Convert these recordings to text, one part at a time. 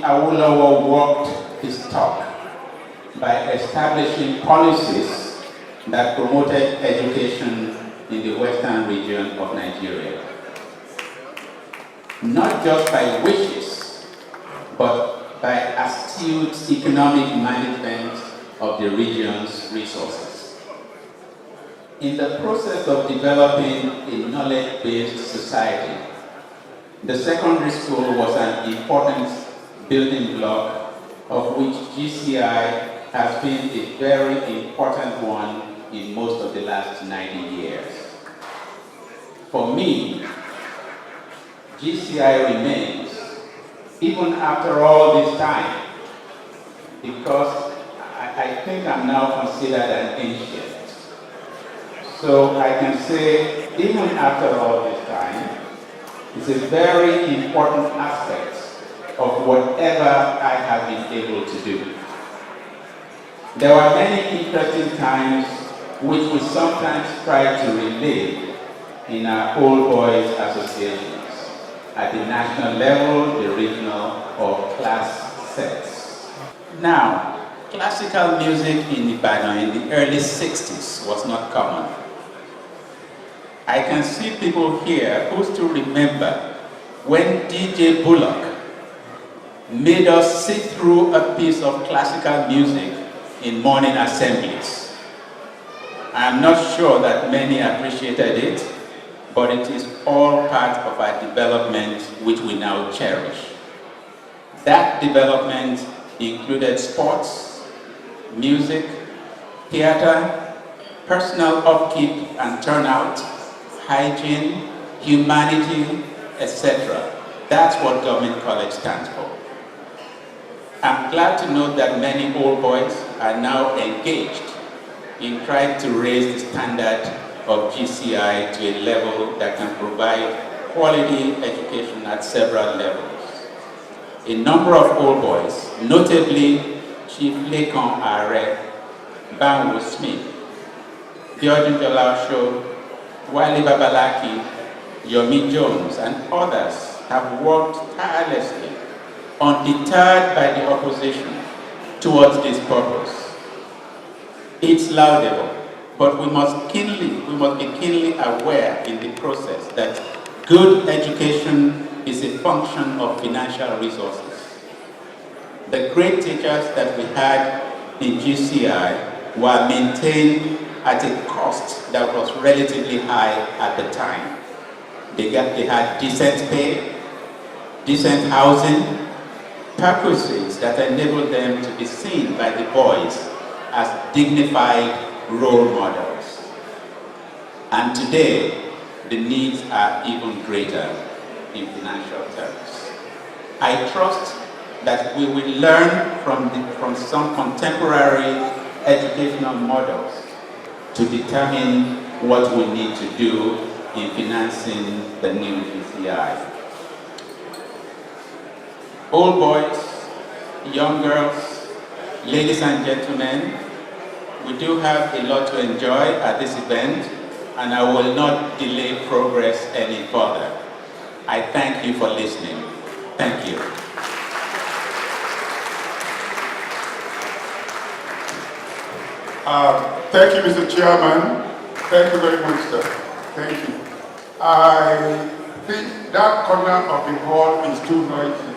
Awolowo walked his talk by establishing policies that promoted education in the western region of Nigeria. Not just by wishes, but by astute economic management of the region's resources. In the process of developing a knowledge-based society, the secondary school was an important building block of which GCI has been a very important one in most of the last 90 years. For me, GCI remains, even after all this time, because I think I'm now considered an ancient. So I can say, even after all this time, it's a very important aspect of whatever I have been able to do. There were many interesting times which we sometimes try to relive in our old boys associations, at the national level, the regional, or class sets. Now, classical music in Ibadan in the early 60s was not common. I can see people here who still remember when DJ Bullock made us sit through a piece of classical music in morning assemblies. I'm not sure that many appreciated it, but it is all part of our development which we now cherish. That development included sports, music, theater, personal upkeep and turnout, hygiene, humanity, etc. That's what Government College stands for. I'm glad to note that many old boys are now engaged in trying to raise the standard of GCI to a level that can provide quality education at several levels. A number of old boys, notably Chief Lekan Are, Banwo Smith, Biodun Jolasho, Wale Babalaki, Yomi Jones, and others have worked tirelessly, undeterred by the opposition, towards this purpose. It's laudable, but we must be keenly aware in the process that good education is a function of financial resources. The great teachers that we had in GCI were maintained at a cost that was relatively high at the time. They had decent pay, decent housing, perquisites that enabled them to be seen by the boys as dignified role models. And today, the needs are even greater in financial terms. I trust that we will learn from some contemporary educational models to determine what we need to do in financing the new GCI. Old boys, young girls, ladies and gentlemen, we do have a lot to enjoy at this event, and I will not delay progress any further. I thank you for listening. Thank you. Thank you, Mr. Chairman. Thank you very much, sir. Thank you. I think that corner of the hall is too noisy.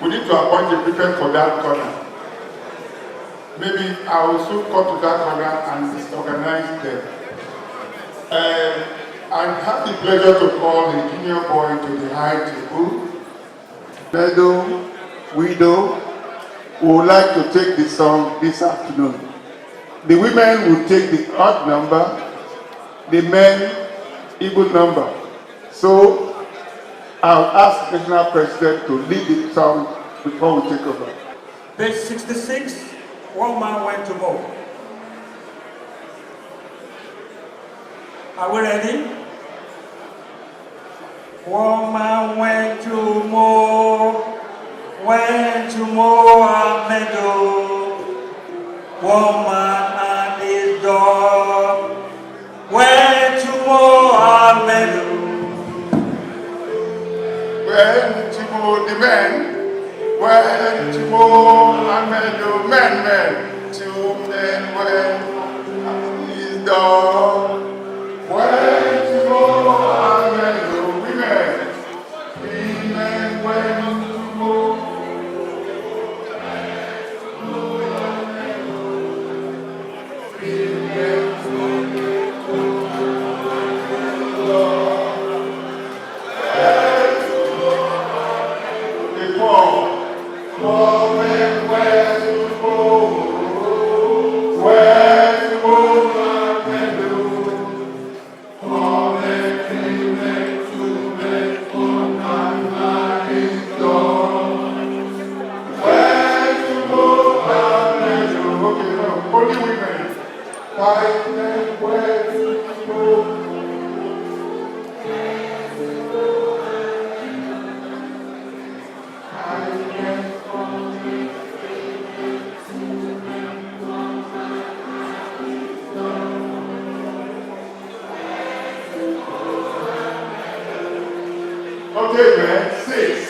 We need to appoint a prefect for that corner. Maybe I will soon come to that corner and disorganize them. I have the pleasure to call the junior boy to the high table. Meadow, Widow, would like to take the song this afternoon. The women will take the odd number, the men even number. So I'll ask the national president to lead the song before we take over. Page 66, one man went to mow. Are we ready? One man went to mow a meadow. One man and his dog went to mow a meadow. When the men when tomorrow and men, two men when is done. When tomorrow and women, women when tomorrow. Only women. Five men where to go. Okay, man. 6.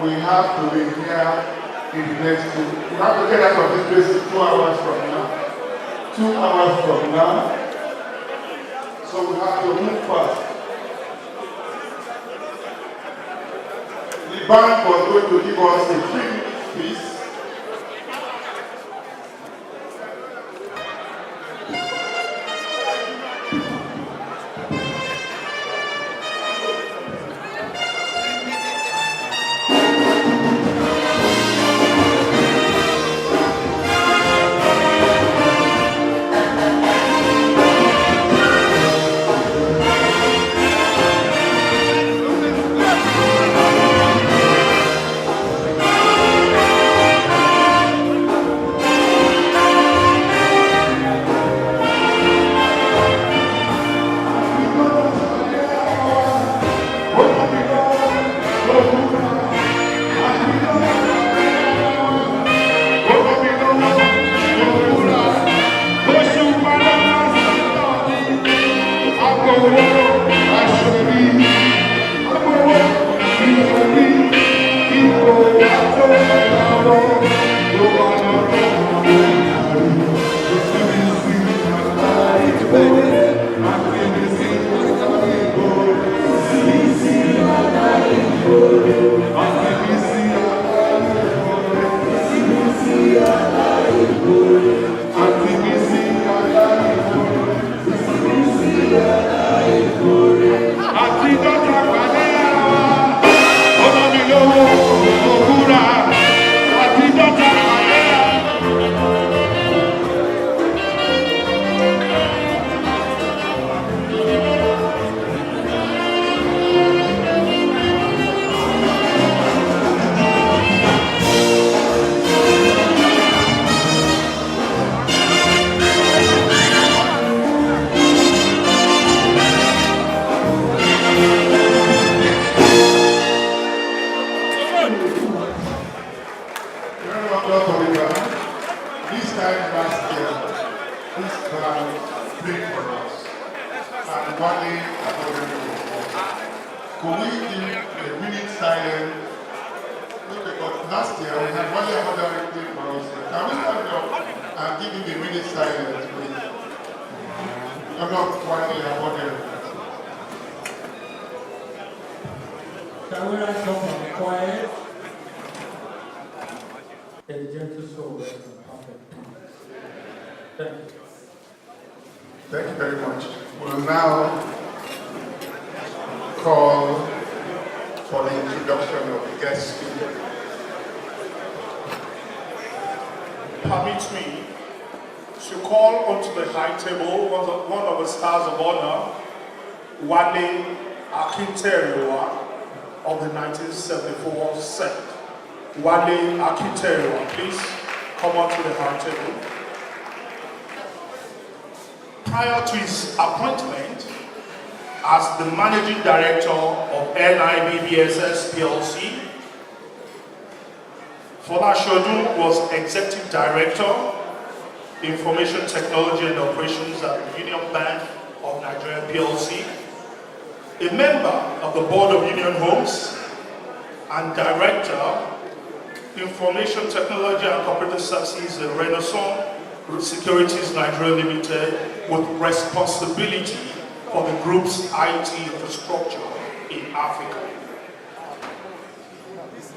We have to be here in the next 2. We have to get out of this place 2 hours from now. 2 hours from now. So we have to move fast. The band was going to give us a free piece. and Wale Adebayo. Could we give a minute silence? Because last year we had Wale Adebayo play for us. Can we stand up and give him a minute silence, please? I'm not Wale Adebayo. Can we rise up and be quiet? And the gentle soul rest in perfect peace. Thank you. Thank you very much. We'll now call for the introduction of the guest speaker. Permit me to call onto the high table one of the stars of honor, Wale Akinteriwa of the 1974 set. Wale Akinteriwa, please come onto the high table. Prior to his appointment as the Managing Director of NIBBSS PLC, Folashodun was Executive Director, Information Technology and Operations at the Union Bank of Nigeria PLC, a member of the Board of Union Homes, and Director, Information Technology and Cooperative Services at Renaissance Securities Nigeria Limited, with responsibility for the group's IT infrastructure in Africa.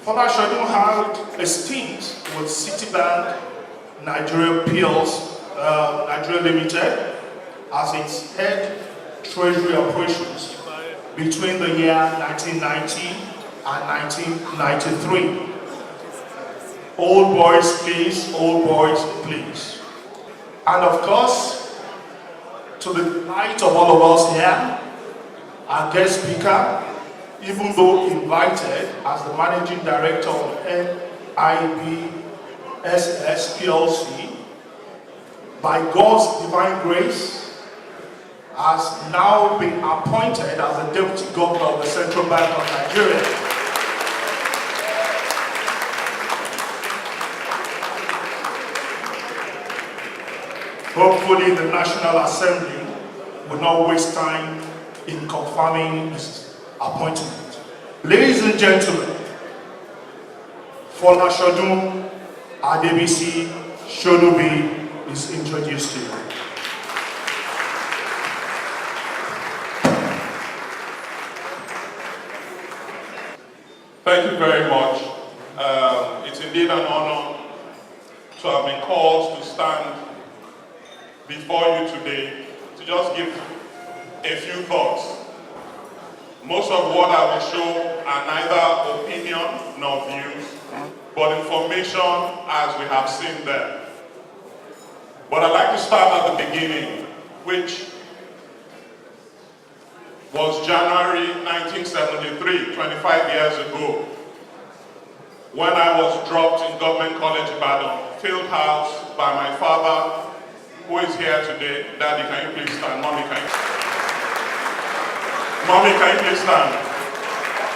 Folashodun had a stint with Citibank Nigeria Nigeria Limited as its head treasury operations between the year 1990 and 1993. Old boys, please. Old boys, please. And of course, to the delight of all of us here, our guest speaker, even though invited as the Managing Director of NIBBSS PLC, by God's divine grace, has now been appointed as the Deputy Governor of the Central Bank of Nigeria. Hopefully the National Assembly will not waste time in confirming his appointment. Ladies and gentlemen, Folashodun Adebisi Shonubi is introduced to you. Thank you very much. It's indeed an honor to have been called to stand before you today to just give a few thoughts. Most of what I will show are neither opinion nor views, but information as we have seen them. But I'd like to start at the beginning, which was January 1973, 25 years ago, when I was dropped in Government College Ibadan, field house by my father, who is here today. Daddy, can you please stand? Mommy, can you please stand?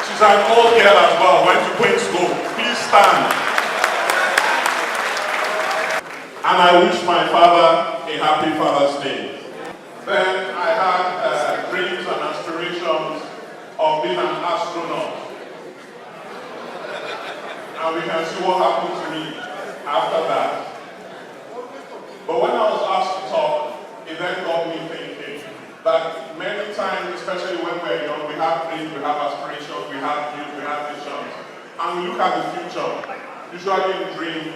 She's an old girl as well, went to Queen's School. Please stand. And I wish my father a happy Father's Day. Then I had dreams and aspirations of being an astronaut. And we can see what happened to me after that. But when I was asked to talk, it then got me thinking that many times, especially when we're young, we have dreams, we have aspirations, we have views, we have visions, and we look at the future, usually in dream,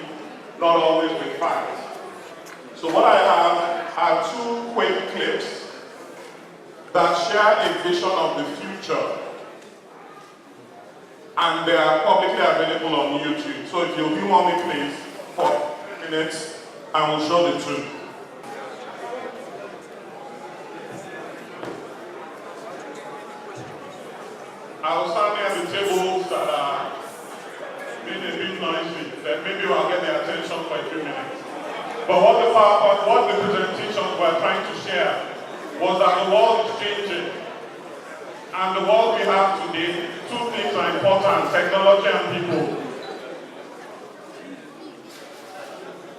not always with facts. So what I have are two quick clips that share a vision of the future, and they are publicly available on YouTube. So if you'll humor me please for minutes, I will show the two. I was standing at the tables that are being a bit noisy, then maybe I'll get their attention for a few minutes. But what the presentations were trying to share was that the world is changing. And the world we have today, two things are important: technology and people.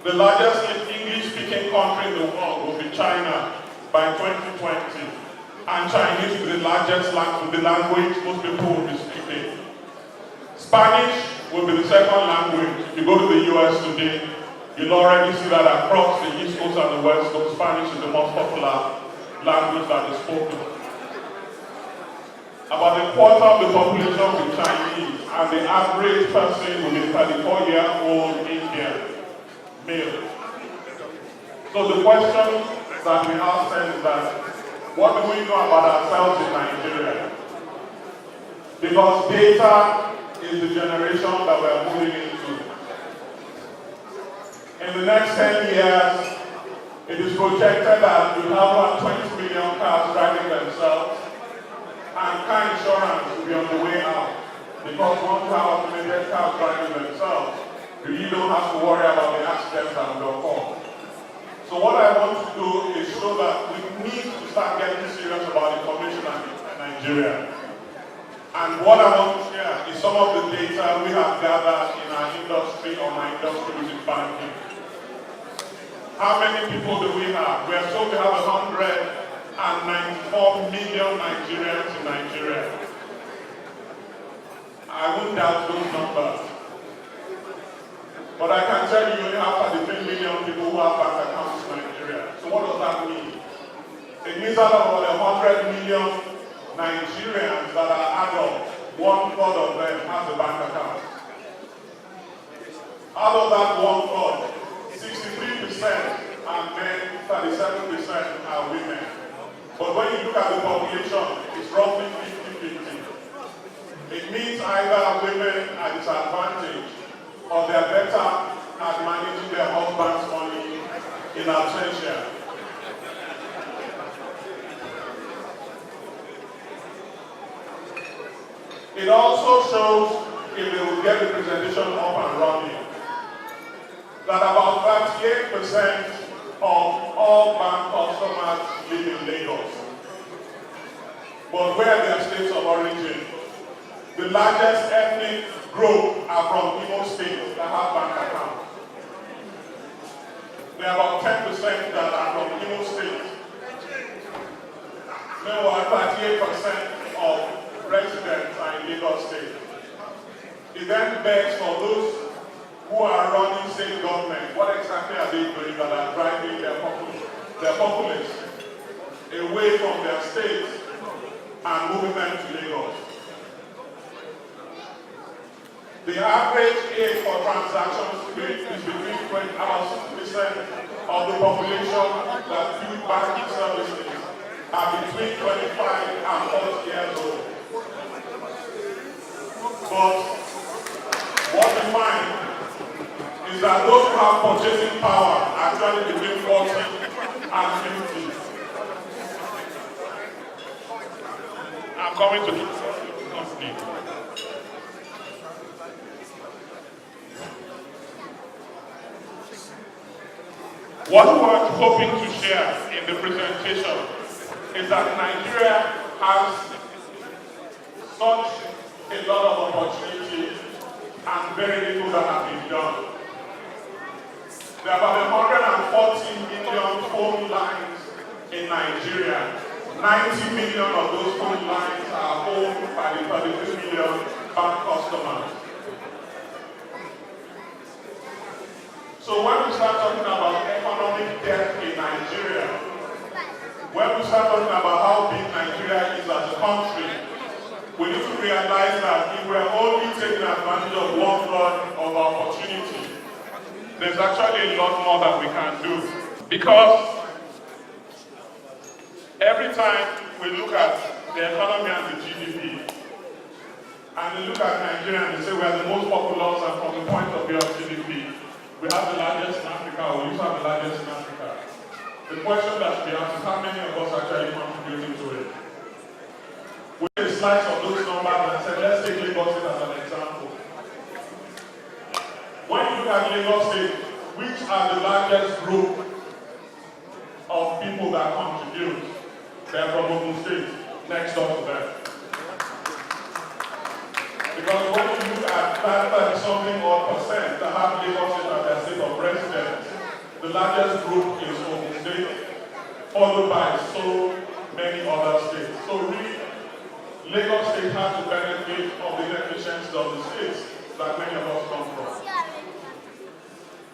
The largest English-speaking country in the world will be China by 2020. and Chinese is the largest language most people will be speaking. Spanish will be the second language. If you go to the US today, you'll already see that across the East Coast and the West Coast, Spanish is the most popular language that is spoken. About a quarter of the population will be Chinese, and the average person will be 34-year-old Indian, male. So the question that we ask them is that, what do we know about ourselves in Nigeria? Because data is the generation that we are moving into. In the next 10 years, it is projected that we'll have 20 million cars driving themselves, and car insurance will be on the way out. Because once you have automated cars driving themselves, you really don't have to worry about the accidents that will occur. So what I want to do is show that we need to start getting serious about information in Nigeria. And what I want to share is some of the data we have gathered in our industry, or my industry, which is banking. How many people do we have? We are told we have 194 million Nigerians in Nigeria. I wouldn't doubt those numbers. But I can tell you, we have 33 million people who have bank accounts in Nigeria. So what does that mean? It means that of the 100 million Nigerians that are adults, 1/4 of them has a bank account. Out of that 1/4, 63% are men, 37% are women. But when you look at the population, it's roughly 50-50. It means either women are disadvantaged or they are better at managing their husband's money in absentia. It also shows, if they will get the presentation up and running, that about 38% of all bank customers live in Lagos. But where their states of origin, the largest ethnic group are from Imo State that have bank accounts. There are about 10% that are from Imo State. Meanwhile, 38% of residents are in Lagos State. It then begs for those who are running state government, what exactly are they doing that are driving their populace away from their states and moving them to Lagos? The average age for transactions is between about 60% of the population that use banking services are between 25 and 40 years old. But what we find is that those who have purchasing power are actually between 40 and 50. I'm coming to keep company. What we are hoping to share in the presentation is that Nigeria has such a lot of opportunities and very little that have been done. There are about 140 million phone lines in Nigeria. 90 million of those phone lines are owned by the 33 million bank customers. So when we start talking about economic debt in Nigeria, when we start talking about how big Nigeria is as a country, we need to realize that if we're only taking advantage of 1/3 of our opportunity, there's actually a lot more that we can do. Because every time we look at the economy and the GDP, and we look at Nigeria and we say we are the most populous, and from the point of view of GDP, we have the largest in Africa, or we used to have the largest in Africa. The question that should be asked is how many of us are actually contributing to it? We have a slice of those numbers and said, let's take Lagos State as an example. When you look at Lagos State, which are the largest group of people that contribute? They are from Ogun State, next door to them. Because when you look at that something odd percent that have Lagos State as their state of residence, the largest group is Ogun State, followed by so many other states. constituencies of the states that many of us come from.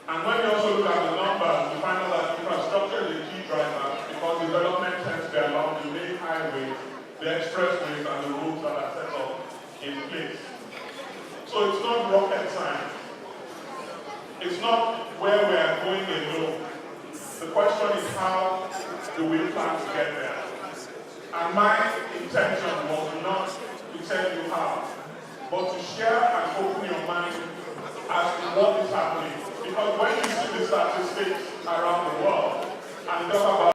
And when you also look at the numbers, you find out that infrastructure is a key driver because development tends to be along the main highways, the expressways, and the roads that are set up in place. So it's not rocket science. It's not where we are going alone. The question is how do we plan to get there? And my intention was not to tell you how, but to share and open your mind as to what is happening. Because when you see the statistics around the world and talk about